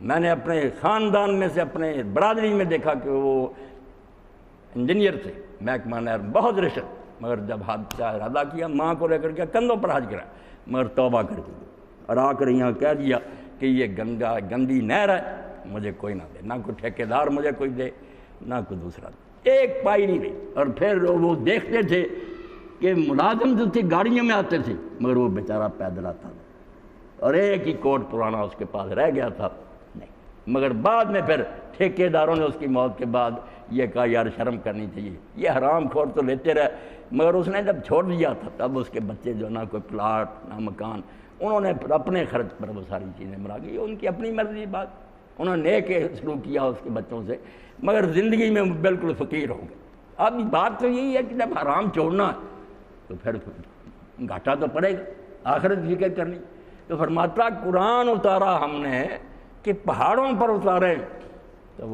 میں نے اپنے خاندان میں سے اپنے برادری میں دیکھا کہ وہ انجینئر تھے، محکمہ نہر، بہت رشت، مگر جب حادثہ ارادہ کیا ماں کو لے کر کے کندھوں پر حج کرا، مگر توبہ کر دی اور آ کر یہاں کہہ دیا کہ یہ گندی نہر ہے، مجھے کوئی نہ دے، نہ کوئی ٹھیکیدار مجھے کوئی دے، نہ کوئی دوسرا دے، ایک پائی نہیں رہی۔ اور پھر وہ دیکھتے تھے کہ ملازم جو تھے گاڑیوں میں آتے تھے، مگر وہ بیچارہ پیدل آتا تھا، اور ایک ہی کوٹ پرانا اس کے پاس رہ گیا تھا، نہیں۔ مگر بعد میں پھر ٹھیکیداروں نے اس کی موت کے بعد یہ کہا یار شرم کرنی چاہیے، یہ حرام خور تو لیتے رہے، مگر اس نے جب چھوڑ دیا تھا تب اس کے بچے جو نہ کوئی پلاٹ نہ مکان، انہوں نے اپنے خرچ پر وہ ساری چیزیں مرا گئی، ان کی اپنی مرضی بات، انہوں نے نیک سلوک کیا اس کے بچوں سے، مگر زندگی میں بالکل فقیر ہو گئے۔ اب بات تو یہی ہے کہ جب حرام چھوڑنا ہے تو پھر گھاٹا تو پڑے گا، آخرت فکر کرنی۔ تو فرماتا قرآن اتارا ہم نے کہ پہاڑوں پر اتارے